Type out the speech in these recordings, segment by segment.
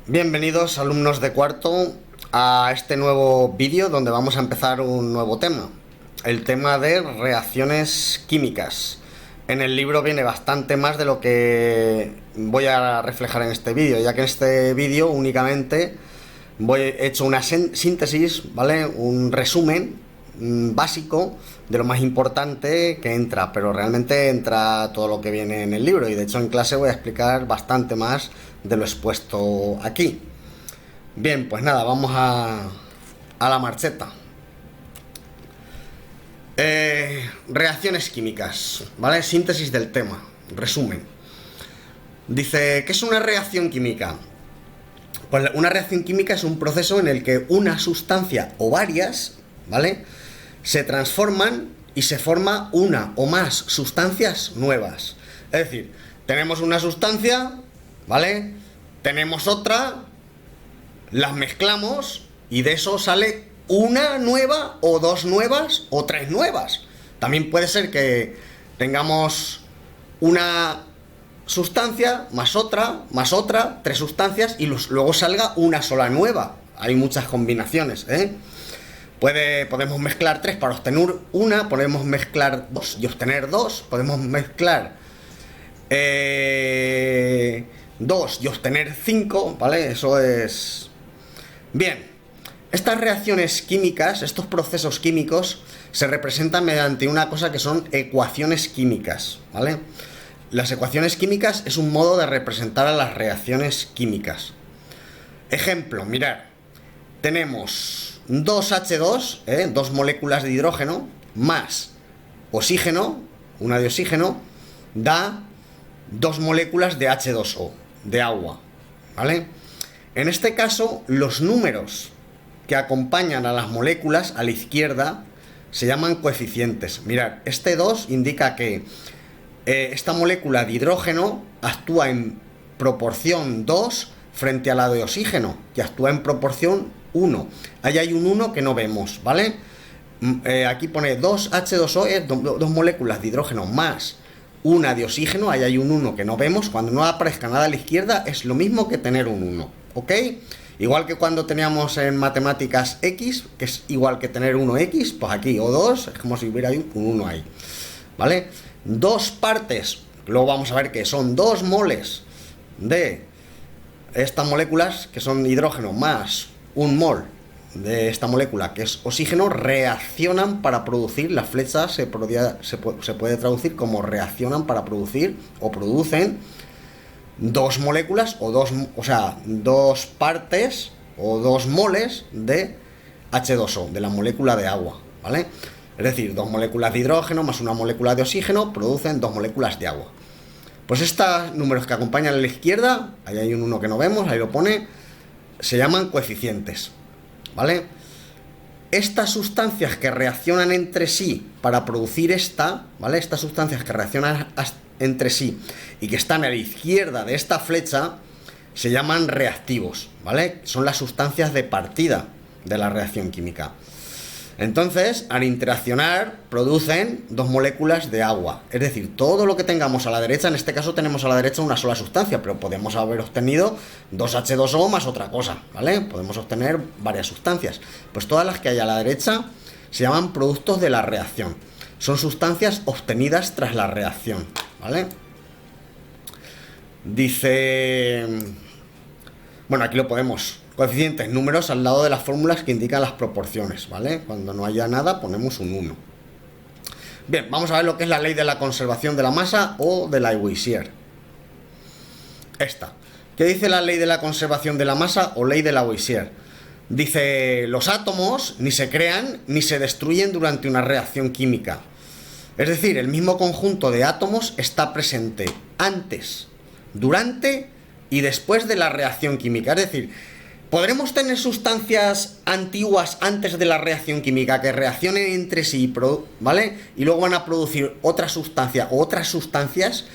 Bienvenidos alumnos de cuarto a este nuevo vídeo donde vamos a empezar un nuevo tema, el tema de reacciones químicas. En el libro viene bastante más de lo que voy a reflejar en este vídeo, ya que en este vídeo únicamente he hecho una síntesis, ¿vale? Un resumen básico de lo más importante que entra, pero realmente entra todo lo que viene en el libro, y de hecho en clase voy a explicar bastante más de lo expuesto aquí. Bien, pues nada, vamos a la marcheta. Reacciones químicas, ¿vale? Síntesis del tema, resumen. Dice, ¿qué es una reacción química? Pues una reacción química es un proceso en el que una sustancia o varias, ¿vale?, se transforman y se forma una o más sustancias nuevas. Es decir, tenemos una sustancia, ¿vale?, tenemos otra, las mezclamos y de eso sale una nueva o dos nuevas o tres nuevas. También puede ser que tengamos una sustancia más otra, tres sustancias y luego salga una sola nueva. Hay muchas combinaciones, ¿eh? Podemos mezclar tres para obtener una, podemos mezclar dos y obtener dos, podemos mezclar dos y obtener cinco, ¿vale? Eso es... Bien, estas reacciones químicas, estos procesos químicos, se representan mediante una cosa que son ecuaciones químicas, ¿vale? Las ecuaciones químicas es un modo de representar a las reacciones químicas. Ejemplo, mirad, tenemos 2H2, dos moléculas de hidrógeno, más oxígeno, una de oxígeno, da dos moléculas de H2O, de agua, ¿vale? En este caso, los números que acompañan a las moléculas a la izquierda se llaman coeficientes. Mirad, este 2 indica que esta molécula de hidrógeno actúa en proporción 2 frente a la de oxígeno, que actúa en proporción 1. Ahí hay un 1 que no vemos, ¿vale? Aquí pone 2H2O, dos moléculas de hidrógeno más una de oxígeno, ahí hay un 1 que no vemos. Cuando no aparezca nada a la izquierda es lo mismo que tener un 1, ¿ok? Igual que cuando teníamos en matemáticas X, que es igual que tener 1X, pues aquí, o 2, es como si hubiera un 1 ahí, ¿vale? Dos partes, luego vamos a ver que son 2 moles de estas moléculas, que son hidrógeno, más un mol de esta molécula, que es oxígeno, reaccionan para producir, la flecha se puede traducir como reaccionan para producir, o producen, dos moléculas, dos partes, o 2 moles de H2O, de la molécula de agua, ¿vale? Es decir, 2 moléculas de hidrógeno más una molécula de oxígeno producen 2 moléculas de agua. Pues estos números que acompañan a la izquierda, ahí hay un 1 que no vemos, ahí lo pone, se llaman coeficientes, ¿vale? Estas sustancias que reaccionan entre sí para producir ¿vale? Estas sustancias que reaccionan entre sí y que están a la izquierda de esta flecha se llaman reactivos, ¿vale? Son las sustancias de partida de la reacción química. Entonces, al interaccionar, producen 2 moléculas de agua. Es decir, todo lo que tengamos a la derecha, en este caso tenemos a la derecha una sola sustancia, pero podemos haber obtenido 2H2O más otra cosa, ¿vale? Podemos obtener varias sustancias. Pues todas las que hay a la derecha se llaman productos de la reacción. Son sustancias obtenidas tras la reacción, ¿vale? Dice... Bueno, aquí lo podemos... Coeficientes, números al lado de las fórmulas que indican las proporciones, ¿vale? Cuando no haya nada ponemos un 1. Bien, vamos a ver lo que es la ley de la conservación de la masa o de Lavoisier. Esta. ¿Qué dice la ley de la conservación de la masa o ley de Lavoisier? Dice, los átomos ni se crean ni se destruyen durante una reacción química. Es decir, el mismo conjunto de átomos está presente antes, durante y después de la reacción química. Es decir, ¿podremos tener sustancias antiguas antes de la reacción química que reaccionen entre sí, ¿vale? Y luego van a producir otra sustancia o otras sustancias,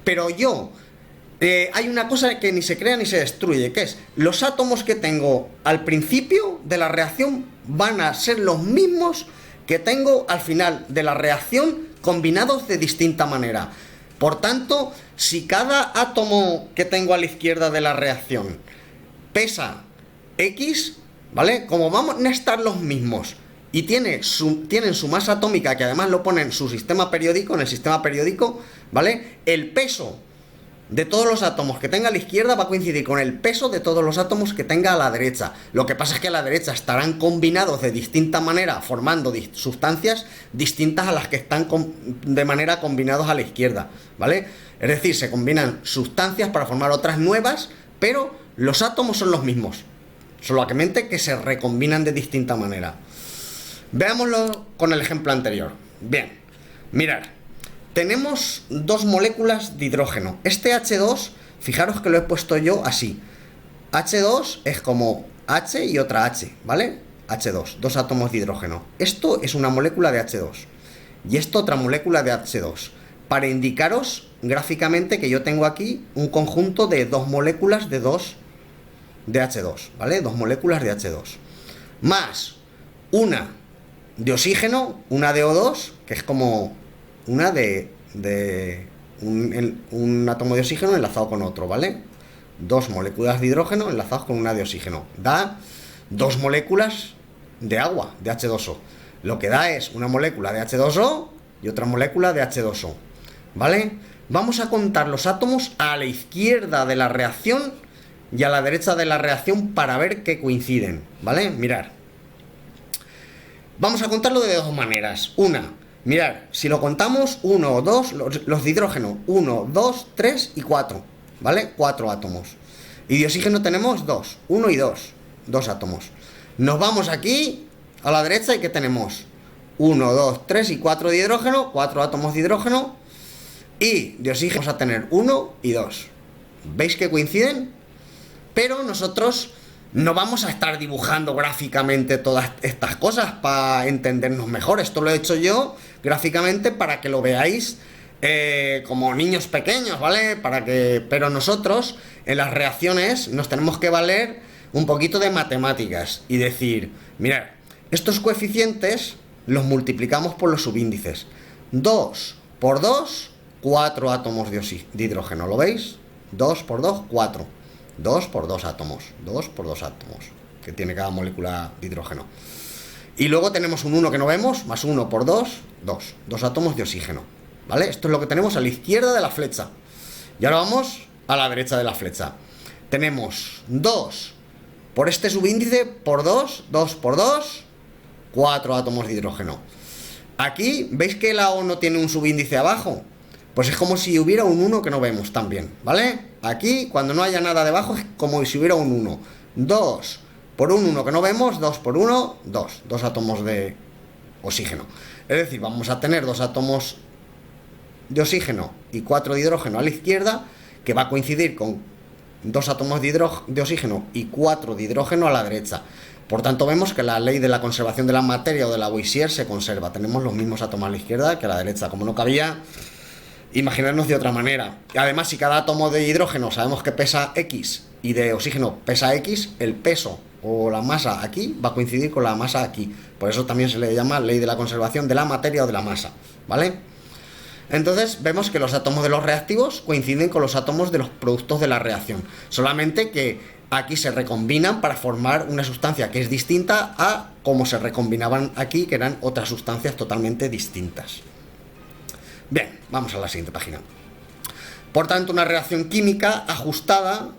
pero hay una cosa que ni se crea ni se destruye, que es los átomos que tengo al principio de la reacción van a ser los mismos que tengo al final de la reacción, combinados de distinta manera. Por tanto, si cada átomo que tengo a la izquierda de la reacción pesa X, ¿vale? Como van a estar los mismos y tienen su masa atómica, que además lo ponen en su sistema periódico, en el sistema periódico, ¿vale? El peso de todos los átomos que tenga a la izquierda va a coincidir con el peso de todos los átomos que tenga a la derecha. Lo que pasa es que a la derecha estarán combinados de distinta manera, formando sustancias distintas a las que están de manera combinados a la izquierda, ¿vale? Es decir, se combinan sustancias para formar otras nuevas, pero los átomos son los mismos, solamente que se recombinan de distinta manera. Veámoslo con el ejemplo anterior. Bien, mirad, tenemos dos moléculas de hidrógeno. Este H2, fijaros que lo he puesto yo así. H2 es como H y otra H, ¿vale? H2, dos átomos de hidrógeno. Esto es una molécula de H2 y esto otra molécula de H2, para indicaros gráficamente que yo tengo aquí un conjunto de dos moléculas de H2, ¿vale? Dos moléculas de H2. Más una de oxígeno, una de O2, que es como una un átomo de oxígeno enlazado con otro, ¿vale? Dos moléculas de hidrógeno enlazadas con una de oxígeno. Da dos moléculas de agua, de H2O. Lo que da es una molécula de H2O y otra molécula de H2O, ¿vale? Vamos a contar los átomos a la izquierda de la reacción y a la derecha de la reacción para ver que coinciden, ¿vale? Mirad. Vamos a contarlo de dos maneras. Una, mirad, si lo contamos, 1, 2, los de hidrógeno, 1, 2, 3 y 4, ¿vale? 4 átomos. Y de oxígeno tenemos 2, 1 y 2, 2 átomos. Nos vamos aquí a la derecha y ¿qué tenemos? 1, 2, 3 y 4 de hidrógeno, 4 átomos de hidrógeno. Y de oxígeno vamos a tener 1 y 2. ¿Veis que coinciden? Pero nosotros no vamos a estar dibujando gráficamente todas estas cosas para entendernos mejor. Esto lo he hecho yo gráficamente para que lo veáis como niños pequeños, ¿vale? Pero nosotros en las reacciones nos tenemos que valer un poquito de matemáticas y decir, mirad, estos coeficientes los multiplicamos por los subíndices. 2 por 2, 4 átomos de hidrógeno, ¿lo veis? 2 por 2, 4. 2 por 2 átomos, 2 por 2 átomos que tiene cada molécula de hidrógeno. Y luego tenemos un 1 que no vemos, más 1 por 2, 2 átomos de oxígeno, ¿vale? Esto es lo que tenemos a la izquierda de la flecha. Y ahora vamos a la derecha de la flecha. Tenemos 2 por este subíndice por 2, 2 por 2, 4 átomos de hidrógeno. Aquí, ¿veis que la O no tiene un subíndice abajo? Pues es como si hubiera un 1 que no vemos también, ¿vale? Aquí, cuando no haya nada debajo, es como si hubiera un 1. 2 por un 1 que no vemos, 2 por 1, 2 átomos de oxígeno. Es decir, vamos a tener 2 átomos de oxígeno y 4 de hidrógeno a la izquierda, que va a coincidir con 2 átomos de oxígeno y 4 de hidrógeno a la derecha. Por tanto, vemos que la ley de la conservación de la materia o de Lavoisier se conserva. Tenemos los mismos átomos a la izquierda que a la derecha. Como no cabía imaginarnos de otra manera. Y además, si cada átomo de hidrógeno sabemos que pesa X y de oxígeno pesa X, el peso o la masa aquí va a coincidir con la masa aquí. Por eso también se le llama ley de la conservación de la materia o de la masa, ¿vale? Entonces vemos que los átomos de los reactivos coinciden con los átomos de los productos de la reacción. Solamente que aquí se recombinan para formar una sustancia que es distinta a como se recombinaban aquí, que eran otras sustancias totalmente distintas. Bien, vamos a la siguiente página. Por tanto, una reacción química ajustada...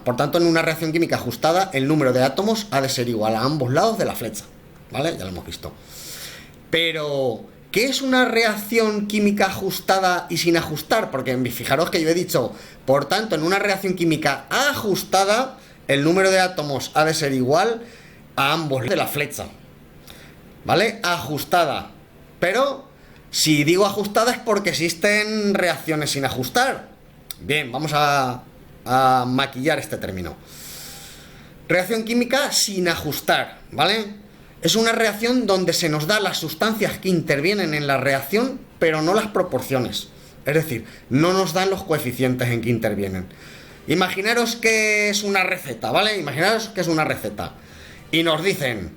por tanto, en una reacción química ajustada, el número de átomos ha de ser igual a ambos lados de la flecha, ¿vale? Ya lo hemos visto. Pero, ¿qué es una reacción química ajustada y sin ajustar? Porque fijaros que yo he dicho, por tanto, en una reacción química ajustada, el número de átomos ha de ser igual a ambos lados de la flecha, ¿vale? Ajustada. Pero, si digo ajustada es porque existen reacciones sin ajustar. Bien, vamos a maquillar este término. Reacción química sin ajustar, ¿vale? Es una reacción donde se nos da las sustancias que intervienen en la reacción, pero no las proporciones. Es decir, no nos dan los coeficientes en que intervienen. Imaginaros que es una receta, ¿vale? Imaginaros que es una receta. Y nos dicen,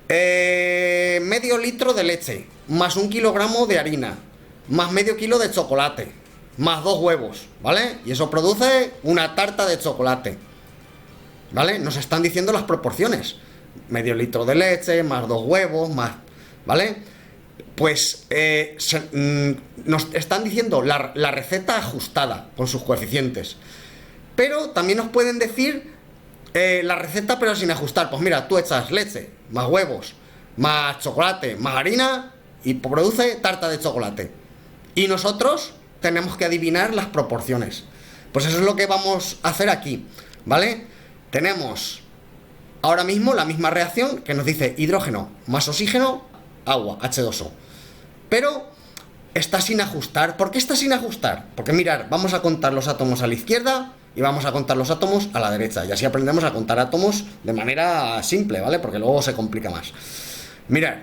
medio litro de leche, más 1 kilogramo de harina, más medio kilo de chocolate, más 2 huevos, ¿vale? Y eso produce una tarta de chocolate. ¿vale? Nos están diciendo las proporciones. Medio litro de leche, más 2 huevos, más... ¿Vale? Pues nos están diciendo la receta ajustada con sus coeficientes. Pero también nos pueden decir la receta pero sin ajustar. Pues mira, tú echas leche, más huevos, más chocolate, más harina y produce tarta de chocolate. Y nosotros tenemos que adivinar las proporciones. Pues eso es lo que vamos a hacer aquí, ¿vale? Tenemos ahora mismo la misma reacción que nos dice hidrógeno más oxígeno, agua, H2O. Pero está sin ajustar. ¿Por qué está sin ajustar? Porque mirad, vamos a contar los átomos a la izquierda y vamos a contar los átomos a la derecha. Y así aprendemos a contar átomos de manera simple, ¿vale? Porque luego se complica más. Mirad,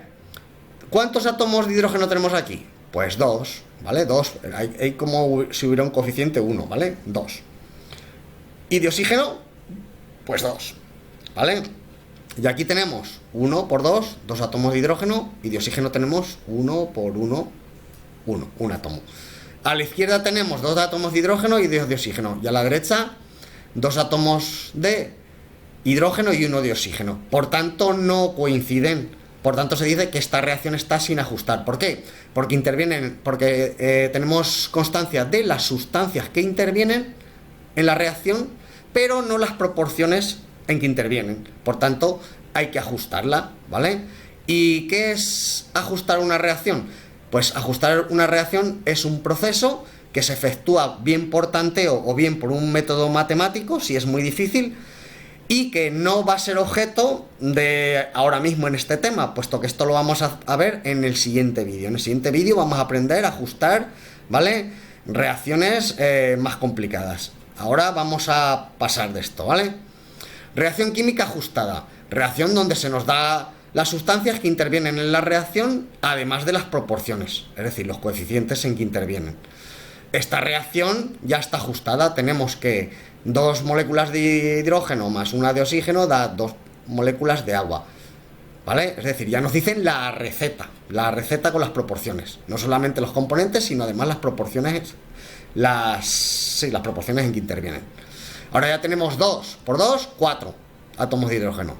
¿cuántos átomos de hidrógeno tenemos aquí? Pues 2, ¿vale? 2, hay como si hubiera un coeficiente 1, ¿vale? 2. ¿Y de oxígeno? Pues 2, ¿vale? Y aquí tenemos 1 por 2, 2 átomos de hidrógeno, y de oxígeno tenemos 1 por 1, 1, un átomo. A la izquierda tenemos 2 átomos de hidrógeno y 2 de oxígeno, y a la derecha 2 átomos de hidrógeno y 1 de oxígeno. Por tanto, no coinciden. Por tanto, se dice que esta reacción está sin ajustar. ¿Por qué? Porque tenemos constancia de las sustancias que intervienen en la reacción, pero no las proporciones en que intervienen. Por tanto, hay que ajustarla, ¿vale? ¿Y qué es ajustar una reacción? Pues ajustar una reacción es un proceso que se efectúa bien por tanteo o bien por un método matemático, si es muy difícil, y que no va a ser objeto de ahora mismo en este tema, puesto que esto lo vamos a ver en el siguiente vídeo. En el siguiente vídeo vamos a aprender a ajustar, ¿vale? Reacciones más complicadas. Ahora vamos a pasar de esto, ¿vale? Reacción química ajustada. Reacción donde se nos da las sustancias que intervienen en la reacción, además de las proporciones, es decir, los coeficientes en que intervienen. Esta reacción ya está ajustada. Tenemos que 2 moléculas de hidrógeno más una de oxígeno da 2 moléculas de agua, ¿vale? Es decir, ya nos dicen la receta con las proporciones. No solamente los componentes, sino además las proporciones, las proporciones en que intervienen. Ahora ya tenemos 2 por 2, 4 átomos de hidrógeno.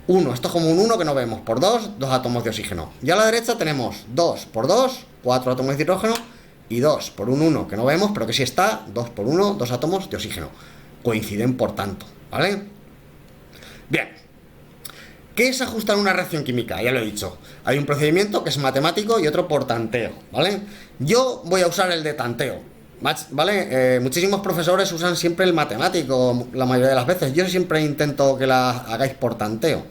1, esto es como un 1 que no vemos, por 2, 2 átomos de oxígeno. Y a la derecha tenemos 2 por 2, 4 átomos de hidrógeno, y 2 por un 1 que no vemos, pero que sí está, 2 por 1, 2 átomos de oxígeno. Coinciden por tanto, ¿vale? Bien. ¿Qué es ajustar una reacción química? Ya lo he dicho. Hay un procedimiento que es matemático y otro por tanteo, ¿vale? Yo voy a usar el de tanteo, ¿vale? Muchísimos profesores usan siempre el matemático la mayoría de las veces. Yo siempre intento que la hagáis por tanteo.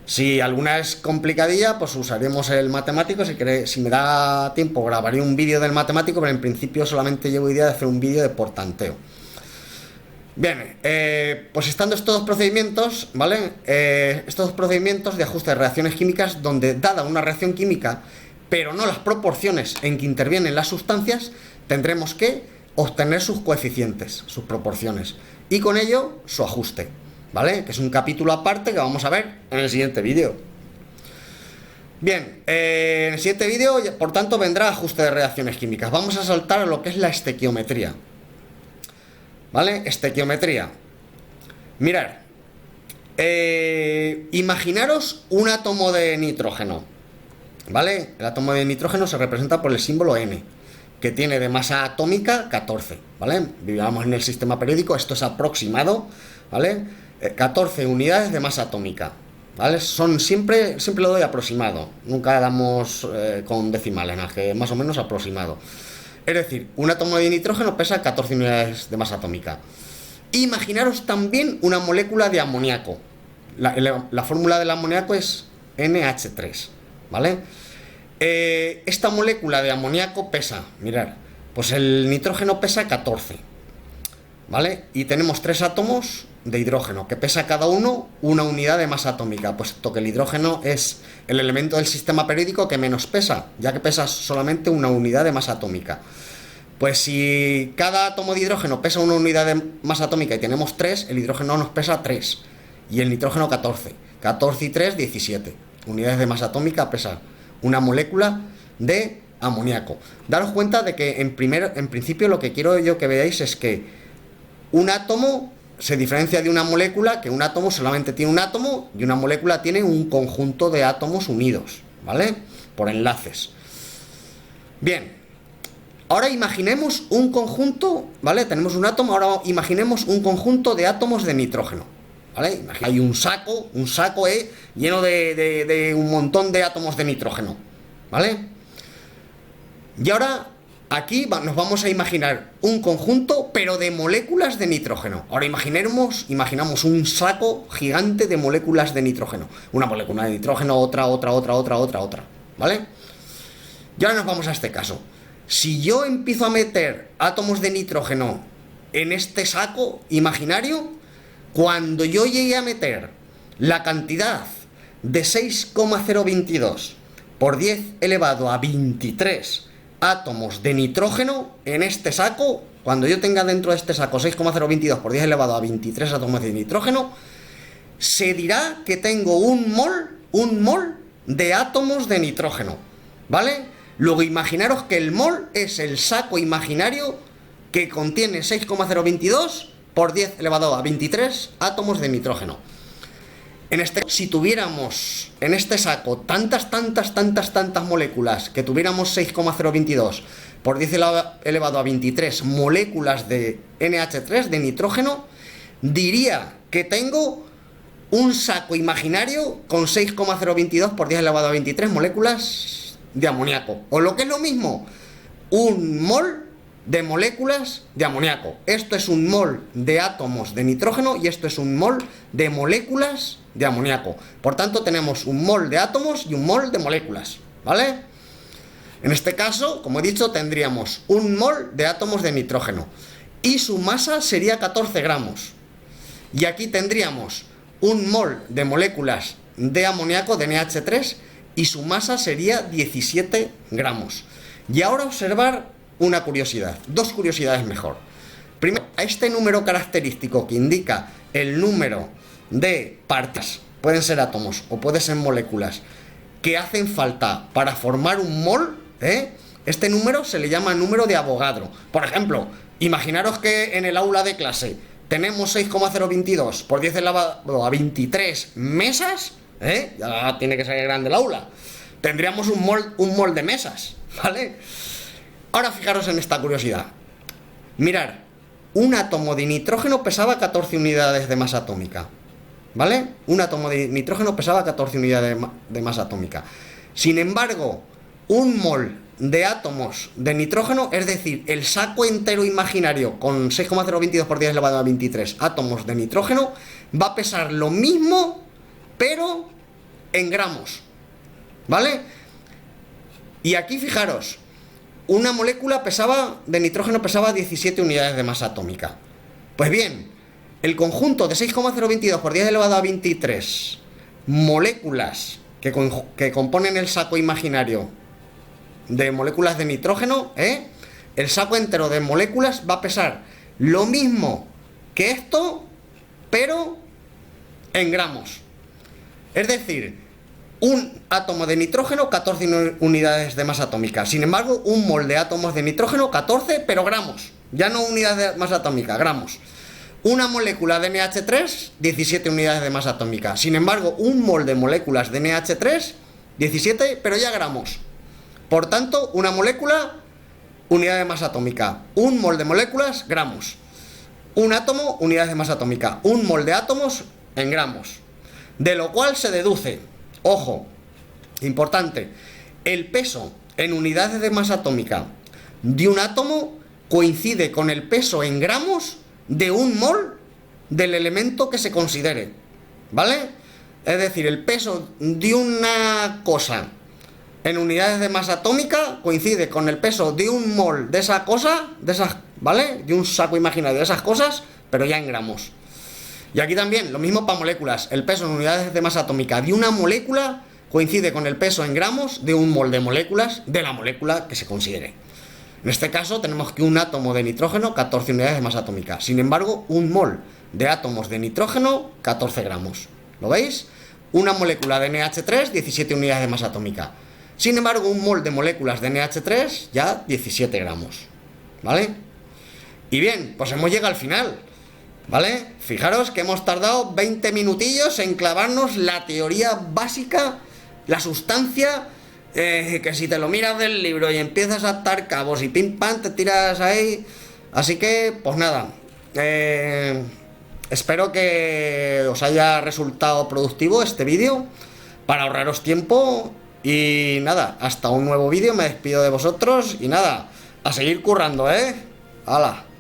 Si alguna es complicadilla, pues usaremos el matemático. Si me da tiempo, grabaré un vídeo del matemático, pero en principio solamente llevo idea de hacer un vídeo de por tanteo. Bien, pues estando estos dos procedimientos, ¿vale? Estos dos procedimientos de ajuste de reacciones químicas, donde dada una reacción química, pero no las proporciones en que intervienen las sustancias, tendremos que obtener sus coeficientes, sus proporciones, y con ello su ajuste, ¿vale? Que es un capítulo aparte que vamos a ver en el siguiente vídeo. Bien, en el siguiente vídeo, por tanto, vendrá ajuste de reacciones químicas. Vamos a saltar a lo que es la estequiometría, ¿vale? Estequiometría. Mirad, imaginaros un átomo de nitrógeno, ¿vale? El átomo de nitrógeno se representa por el símbolo N, que tiene de masa atómica 14, ¿vale? Vivamos en el sistema periódico, esto es aproximado, ¿vale? 14 unidades de masa atómica, ¿vale? Son siempre lo doy aproximado, nunca damos con decimales, que más o menos aproximado. Es decir, un átomo de nitrógeno pesa 14 unidades de masa atómica. Imaginaros también una molécula de amoníaco. La fórmula del amoníaco es NH3, ¿vale? Esta molécula de amoníaco pesa, mirad, pues el nitrógeno pesa 14, ¿vale? Y tenemos 3 átomos de hidrógeno, que pesa cada uno una unidad de masa atómica, puesto que el hidrógeno es el elemento del sistema periódico que menos pesa, ya que pesa solamente una unidad de masa atómica. Pues si cada átomo de hidrógeno pesa una unidad de masa atómica y tenemos 3, el hidrógeno nos pesa 3 y el nitrógeno 14. 14 y 3, 17 unidades de masa atómica pesa una molécula de amoníaco. Daros cuenta de que en principio lo que quiero yo que veáis es que un átomo se diferencia de una molécula, que un átomo solamente tiene un átomo y una molécula tiene un conjunto de átomos unidos, ¿vale? Por enlaces. Bien, ahora imaginemos un conjunto, ¿vale? Tenemos un átomo, ahora imaginemos un conjunto de átomos de nitrógeno, ¿vale? Hay un saco lleno de un montón de átomos de nitrógeno, ¿vale? Y ahora aquí nos vamos a imaginar un conjunto, pero de moléculas de nitrógeno. Ahora imaginamos un saco gigante de moléculas de nitrógeno. Una molécula de nitrógeno, otra, ¿vale? Y ahora nos vamos a este caso. Si yo empiezo a meter átomos de nitrógeno en este saco imaginario, cuando yo llegue a meter la cantidad de 6,022 por 10 elevado a 23 átomos de nitrógeno en este saco, cuando yo tenga dentro de este saco 6,022 por 10 elevado a 23 átomos de nitrógeno, se dirá que tengo un mol de átomos de nitrógeno, ¿vale? Luego imaginaros que el mol es el saco imaginario que contiene 6,022 por 10 elevado a 23 átomos de nitrógeno. Si tuviéramos en este saco tantas moléculas, que tuviéramos 6,022 por 10 elevado a 23 moléculas de NH3, de nitrógeno, diría que tengo un saco imaginario con 6,022 por 10 elevado a 23 moléculas de amoníaco. O lo que es lo mismo, un mol de moléculas de amoníaco. Esto es un mol de átomos de nitrógeno y esto es un mol de moléculas de amoníaco. Por tanto, tenemos un mol de átomos y un mol de moléculas, ¿vale? En este caso, como he dicho, tendríamos un mol de átomos de nitrógeno y su masa sería 14 gramos. Y aquí tendríamos un mol de moléculas de amoníaco, de NH3, y su masa sería 17 gramos. Y ahora observar una curiosidad, dos curiosidades mejor. Primero, a este número característico que indica el número de partes, pueden ser átomos o pueden ser moléculas, que hacen falta para formar un mol, este número se le llama número de Avogadro. Por ejemplo, imaginaros que en el aula de clase tenemos 6,022 por 10 elevado a 23 mesas, ya tiene que ser grande el aula. Tendríamos un mol de mesas, ¿vale? Ahora fijaros en esta curiosidad. Mirad, un átomo de nitrógeno pesaba 14 unidades de masa atómica, ¿vale? Un átomo de nitrógeno pesaba 14 unidades de masa atómica. Sin embargo, un mol de átomos de nitrógeno, es decir, el saco entero imaginario con 6,022 por 10 elevado a 23 átomos de nitrógeno, va a pesar lo mismo, pero en gramos, ¿vale? Y aquí fijaros, una molécula de nitrógeno pesaba 17 unidades de masa atómica. Pues bien, el conjunto de 6,022 por 10 elevado a 23 moléculas que componen el saco imaginario de moléculas de nitrógeno, el saco entero de moléculas va a pesar lo mismo que esto, pero en gramos. Es decir, un átomo de nitrógeno, 14 unidades de masa atómica. Sin embargo, un mol de átomos de nitrógeno, 14, pero gramos. Ya no unidades de masa atómica, gramos. Una molécula de NH3, 17 unidades de masa atómica. Sin embargo, un mol de moléculas de NH3, 17, pero ya gramos. Por tanto, una molécula, unidad de masa atómica. Un mol de moléculas, gramos. Un átomo, unidades de masa atómica. Un mol de átomos en gramos. De lo cual se deduce, ojo, importante, el peso en unidades de masa atómica de un átomo coincide con el peso en gramos de un mol del elemento que se considere, ¿vale? Es decir, el peso de una cosa en unidades de masa atómica coincide con el peso de un mol de esa cosa, ¿vale? De un saco imaginario de esas cosas, pero ya en gramos. Y aquí también, lo mismo para moléculas. El peso en unidades de masa atómica de una molécula coincide con el peso en gramos de un mol de moléculas de la molécula que se considere. En este caso tenemos que un átomo de nitrógeno, 14 unidades de masa atómica. Sin embargo, un mol de átomos de nitrógeno, 14 gramos. ¿Lo veis? Una molécula de NH3, 17 unidades de masa atómica. Sin embargo, un mol de moléculas de NH3, ya 17 gramos. ¿Vale? Y bien, pues hemos llegado al final. ¿Vale? Fijaros que hemos tardado 20 minutillos en clavarnos la teoría básica, la sustancia, que si te lo miras del libro y empiezas a atar cabos y pim pam te tiras ahí. Así que, pues nada, espero que os haya resultado productivo este vídeo para ahorraros tiempo. Y nada, hasta un nuevo vídeo, me despido de vosotros y nada, a seguir currando, ¡Hala!